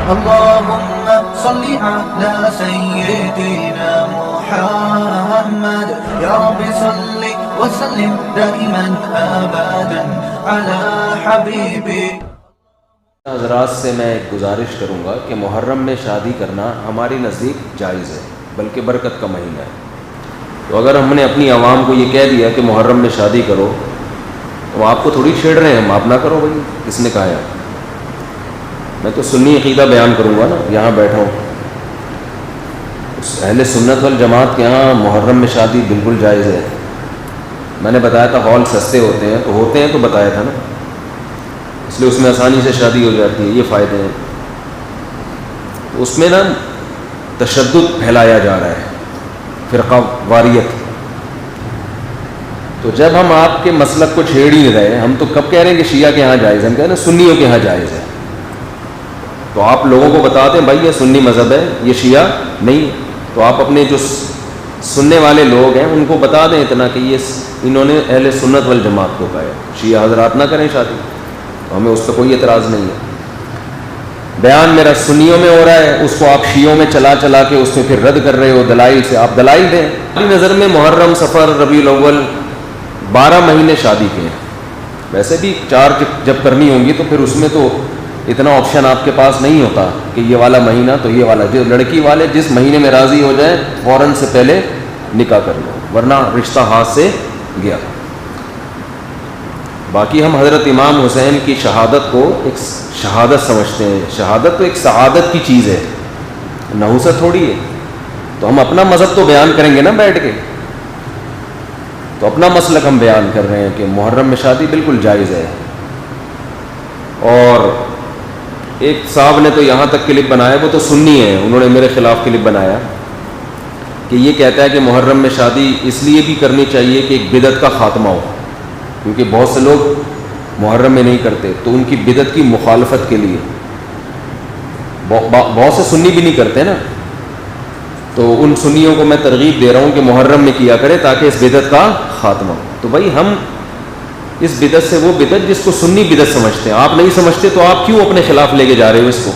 اللهم صل على سيدنا محمد يا رب صل وسلم دائما ابدا على حبيبك. حضرات سے میں ایک گزارش کروں گا کہ محرم میں شادی کرنا ہماری نزدیک جائز ہے، بلکہ برکت کا مہینہ ہے. تو اگر ہم نے اپنی عوام کو یہ کہہ دیا کہ محرم میں شادی کرو، تو آپ کو تھوڑی چھیڑ رہے ہیں ہم، آپ نہ کرو بھائی، کس نے کہا ہے؟ میں تو سنی عقیدہ بیان کروں گا نا، یہاں بیٹھا ہوں. اہل سنت والجماعت کے یہاں محرم میں شادی بالکل جائز ہے. میں نے بتایا تھا ہال سستے ہوتے ہیں تو بتایا تھا نا، اس لیے اس میں آسانی سے شادی ہو جاتی ہے، یہ فائدے ہیں. اس میں نا تشدد پھیلایا جا رہا ہے، فرقہ واریت. تو جب ہم آپ کے مسلک کو چھیڑ ہی نہیں رہے، ہم تو کب کہہ رہے ہیں کہ شیعہ کے ہاں جائز ہے، ہم کہہ رہے ہیں سنیوں کے ہاں جائز ہے. تو آپ لوگوں کو بتا دیں بھائی یہ سنی مذہب ہے، یہ شیعہ نہیں. تو آپ اپنے جو سننے والے لوگ ہیں ان کو بتا دیں اتنا کہ یہ انہوں نے اہل سنت والجماعت کو کہا ہے، شیعہ حضرات نہ کریں شادی. تو ہمیں اس پہ کوئی اعتراض نہیں ہے. بیان میرا سنیوں میں ہو رہا ہے، اس کو آپ شیعوں میں چلا کے اس میں پھر رد کر رہے ہو دلائل سے. آپ دلائل دیں. میری نظر میں محرم، صفر، ربیع الاول 12 مہینے شادی کے ہیں. ویسے بھی 4 جب کرنی ہوں گی تو پھر اس میں تو اتنا آپشن آپ کے پاس نہیں ہوتا کہ یہ والا مہینہ تو یہ والا. جو لڑکی والے جس مہینے میں راضی ہو جائیں فوراً سے پہلے نکاح کر لو، ورنہ رشتہ ہاتھ سے گیا. باقی ہم حضرت امام حسین کی شہادت کو ایک شہادت سمجھتے ہیں. شہادت تو ایک سعادت کی چیز ہے، نحوست تھوڑی ہے. تو ہم اپنا مذہب تو بیان کریں گے نا بیٹھ کے. تو اپنا مسلک ہم بیان کر رہے ہیں کہ محرم میں شادی بالکل جائز ہے. اور ایک صاحب نے تو یہاں تک کلپ بنایا، وہ تو سنی ہے، انہوں نے میرے خلاف کلپ بنایا کہ یہ کہتا ہے کہ محرم میں شادی اس لیے بھی کرنی چاہیے کہ ایک بدعت کا خاتمہ ہو، کیونکہ بہت سے لوگ محرم میں نہیں کرتے، تو ان کی بدعت کی مخالفت کے لیے. بہت سے سنی بھی نہیں کرتے نا، تو ان سنیوں کو میں ترغیب دے رہا ہوں کہ محرم میں کیا کرے تاکہ اس بدعت کا خاتمہ ہو. تو بھائی ہم اس بدعت سے وہ بدعت جس کو سنی بدعت سمجھتے ہیں، آپ نہیں سمجھتے تو آپ کیوں اپنے خلاف لے کے جا رہے ہو؟ اس کو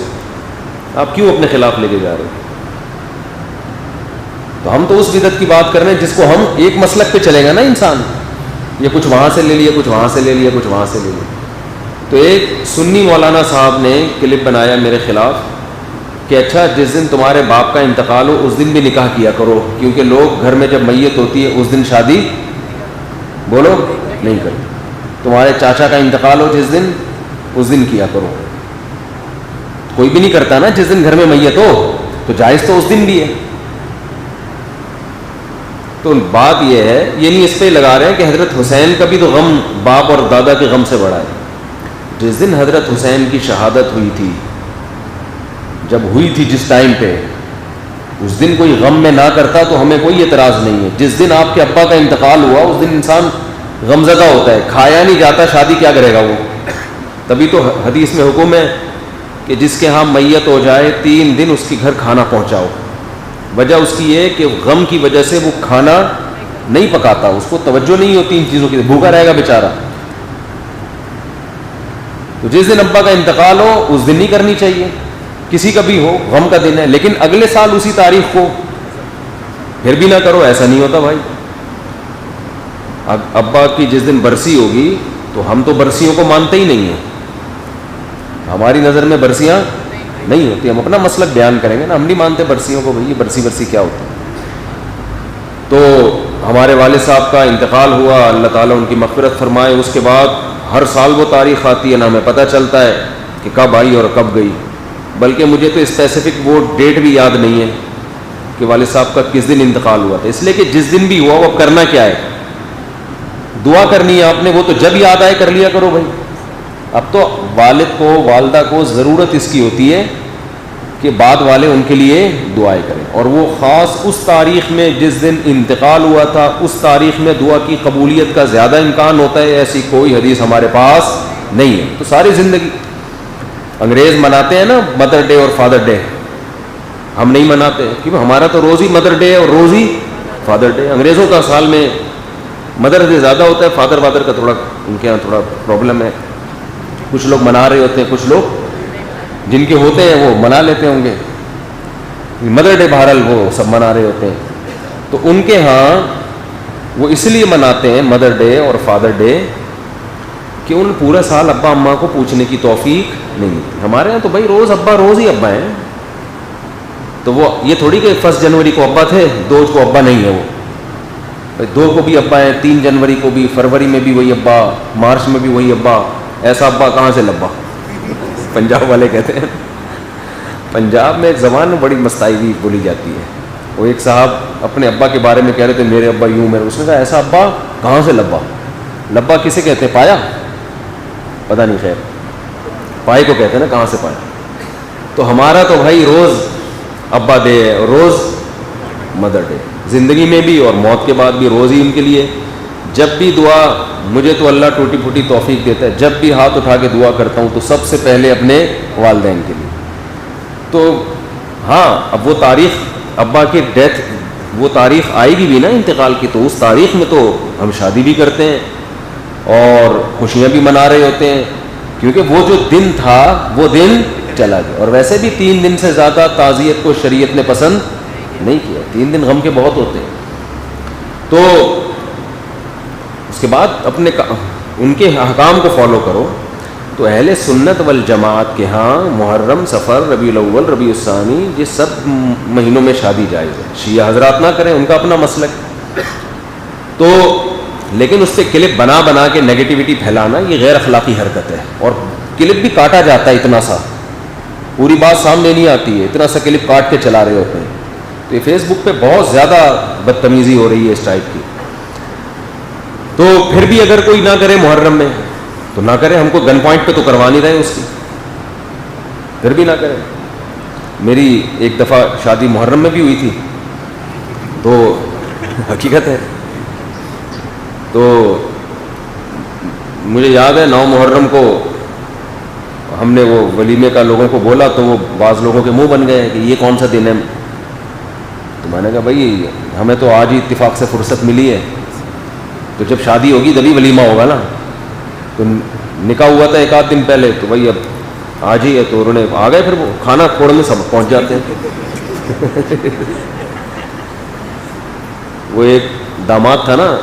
آپ کیوں اپنے خلاف لے کے جا رہے ہو؟ تو ہم تو اس بدعت کی بات کر رہے ہیں جس کو ہم ایک مسلک پہ چلے گا نا انسان، یہ کچھ وہاں سے لے لیا، کچھ وہاں سے لے لیا، کچھ وہاں سے لے لیا. تو ایک سنی مولانا صاحب نے کلپ بنایا میرے خلاف کہ اچھا جس دن تمہارے باپ کا انتقال ہو اس دن بھی نکاح کیا کرو، کیونکہ لوگ گھر میں جب میت ہوتی ہے اس دن شادی بولو نہیں کرتے. تمہارے چاچا کا انتقال ہو جس دن، اس دن کیا کرو. کوئی بھی نہیں کرتا نا جس دن گھر میں میت ہو، تو جائز تو اس دن بھی ہے. تو بات یہ ہے، یہ نہیں اس پہ لگا رہے ہیں کہ حضرت حسین کا بھی تو غم باپ اور دادا کے غم سے بڑا ہے. جس دن حضرت حسین کی شہادت ہوئی تھی، جب ہوئی تھی جس ٹائم پہ، اس دن کوئی غم میں نہ کرتا تو ہمیں کوئی اعتراض نہیں ہے. جس دن آپ کے ابا کا انتقال ہوا اس دن انسان غمزدہ ہوتا ہے، کھایا نہیں جاتا، شادی کیا کرے گا وہ؟ تبھی تو حدیث میں حکم ہے کہ جس کے ہاں میت ہو جائے 3 دن اس کے گھر کھانا پہنچاؤ. وجہ اس کی یہ کہ غم کی وجہ سے وہ کھانا نہیں پکاتا، اس کو توجہ نہیں ہوتی ان چیزوں کی، بھوکا رہے گا بیچارہ. تو جس دن ابا کا انتقال ہو اس دن نہیں کرنی چاہیے، کسی کا بھی ہو، غم کا دن ہے. لیکن اگلے سال اسی تاریخ کو پھر بھی نہ کرو، ایسا نہیں ہوتا بھائی. ابا کی جس دن برسی ہوگی تو ہم تو برسیوں کو مانتے ہی نہیں ہیں، ہماری نظر میں برسیاں نہیں ہوتی. ہم اپنا مسلک بیان کریں گے نا، ہم نہیں مانتے برسیوں کو. بھائی برسی کیا ہوتا ہے؟ تو ہمارے والد صاحب کا انتقال ہوا، اللہ تعالیٰ ان کی مغفرت فرمائے. اس کے بعد ہر سال وہ تاریخ آتی ہے، نہ ہمیں پتہ چلتا ہے کہ کب آئی اور کب گئی. بلکہ مجھے تو اسپیسیفک وہ ڈیٹ بھی یاد نہیں ہے کہ والد صاحب کا کس دن انتقال ہوا تھا. اس لیے کہ جس دن بھی ہوا وہ کرنا کیا ہے؟ دعا کرنی ہے آپ نے، وہ تو جب یاد آئے کر لیا کرو بھائی. اب تو والد کو، والدہ کو ضرورت اس کی ہوتی ہے کہ بعد والے ان کے لیے دعائیں کریں، اور وہ خاص اس تاریخ میں جس دن انتقال ہوا تھا اس تاریخ میں دعا کی قبولیت کا زیادہ امکان ہوتا ہے. ایسی کوئی حدیث ہمارے پاس نہیں ہے. تو ساری زندگی انگریز مناتے ہیں نا مدر ڈے اور فادر ڈے، ہم نہیں مناتے کیونکہ ہمارا تو روز ہی مدر ڈے اور روز ہی فادر ڈے. انگریزوں کا سال میں مدر ڈے زیادہ ہوتا ہے، فادر کا تھوڑا ان کے یہاں تھوڑا پرابلم ہے. کچھ لوگ منا رہے ہوتے ہیں، کچھ لوگ جن کے ہوتے ہیں وہ منا لیتے ہوں گے. مدر ڈے بہرحال وہ سب منا رہے ہوتے ہیں. تو ان کے ہاں وہ اس لیے مناتے ہیں مدر ڈے اور فادر ڈے کہ ان پورا سال ابا اماں کو پوچھنے کی توفیق نہیں ملتی. ہمارے ہاں تو بھائی روز ہی ابا ہیں. تو وہ یہ تھوڑی کہ 1 جنوری کو ابا تھے 2 کو ابا نہیں ہے. وہ 2 کو بھی ابا ہیں, 3 جنوری کو بھی, فروری میں بھی وہی ابا, مارچ میں بھی وہی ابا. ایسا ابا کہاں سے لبا. پنجاب والے کہتے ہیں, پنجاب میں ایک زبان میں بڑی مستعفی بولی جاتی ہے. وہ ایک صاحب اپنے ابا کے بارے میں کہہ رہے تھے میرے ابا یوں, اس نے کہا ایسا ابا کہاں سے لبا. لبا کسے کہتے ہیں؟ پایا؟ پتہ نہیں, خیر پائے کو کہتے ہیں نا, کہاں سے پایا. تو ہمارا تو بھائی روز ابا ڈے ہے, روز مدر ڈے, زندگی میں بھی اور موت کے بعد بھی روز ہی ان کے لیے. جب بھی دعا, مجھے تو اللہ ٹوٹی پھوٹی توفیق دیتا ہے, جب بھی ہاتھ اٹھا کے دعا کرتا ہوں تو سب سے پہلے اپنے والدین کے لیے. تو ہاں اب وہ تاریخ ابا کی ڈیتھ, وہ تاریخ آئے گی بھی نا انتقال کی, تو اس تاریخ میں تو ہم شادی بھی کرتے ہیں اور خوشیاں بھی منا رہے ہوتے ہیں, کیونکہ وہ جو دن تھا وہ دن چلا گیا. اور ویسے بھی 3 دن سے زیادہ تعزیت کو شریعت نے پسند نہیں کیا. 3 دن غم کے بہت ہوتے ہیں. تو اس کے بعد اپنے ان کے احکام کو فالو کرو. تو اہل سنت والجماعت کے ہاں محرم, صفر, ربیع الاول, ربیع الثانی, یہ سب مہینوں میں شادی جائز ہے. شیعہ حضرات نہ کریں, ان کا اپنا مسلک. تو لیکن اس پہ کلپ بنا کے نیگیٹیوٹی پھیلانا یہ غیر اخلاقی حرکت ہے. اور کلپ بھی کاٹا جاتا ہے, اتنا سا, پوری بات سامنے نہیں آتی ہے, اتنا سا کلپ کاٹ کے چلا رہے ہوتے ہیں. تو یہ فیس بک پہ بہت زیادہ بدتمیزی ہو رہی ہے اس ٹائپ کی. تو پھر بھی اگر کوئی نہ کرے محرم میں تو نہ کرے, ہم کو گن پوائنٹ پہ تو کروا نہیں رہے اس کی, پھر بھی نہ کرے. میری ایک دفعہ شادی محرم میں بھی ہوئی تھی, تو حقیقت ہے. تو مجھے یاد ہے 9 محرم کو ہم نے وہ ولیمے کا لوگوں کو بولا, تو وہ بعض لوگوں کے منہ بن گئے کہ یہ کون سا دن ہے. تو میں نے کہا بھائی ہمیں تو آج ہی اتفاق سے فرصت ملی ہے, تو جب شادی ہوگی تبھی ولیمہ ہوگا نا. تو نکاح ہوا تھا 1 آدھ دن پہلے, تو بھائی اب آج ہی ہے, تو انہوں نے آ گئے, پھر وہ کھانا کھوڑنے سب پہنچ جاتے ہیں. وہ ایک داماد تھا نا,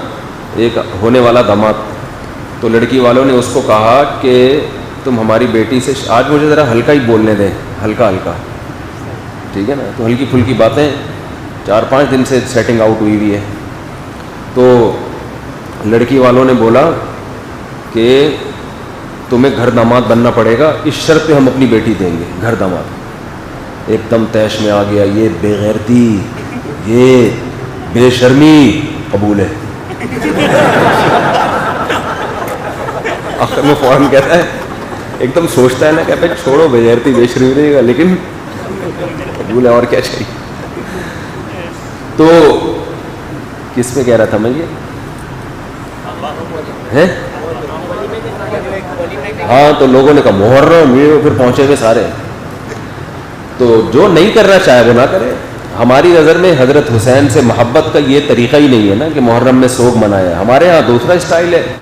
ایک ہونے والا داماد, تو لڑکی والوں نے اس کو کہا کہ تم ہماری بیٹی سے آج مجھے ذرا ہلکا ہی بولنے دیں, ہلکا, ٹھیک ہے نا. تو ہلکی پھلکی باتیں, 4-5 دن سے سیٹنگ آؤٹ ہوئی ہے. تو لڑکی والوں نے بولا کہ تمہیں گھر داماد بننا پڑے گا, اس شرط پہ ہم اپنی بیٹی دیں گے گھر داماد. ایک دم تیش میں آ گیا, یہ بے غیرتی, یہ بے شرمی قبول ہے. آخر میں فوراً کہتا ہے, ایک دم سوچتا ہے نا کہ بھائی چھوڑو بے غیرتی بے شرمی رہے گا, لیکن قبول ہے, اور کیا چاہیے. تو کس میں کہہ رہا تھا میں یہ ہے, ہاں تو لوگوں نے کہا محرم, یہ پھر پہنچے ہوئے سارے. تو جو نہیں کرنا چاہے وہ نہ کرے. ہماری نظر میں حضرت حسین سے محبت کا یہ طریقہ ہی نہیں ہے نا کہ محرم میں سوگ منایا. ہمارے ہاں دوسرا اسٹائل ہے.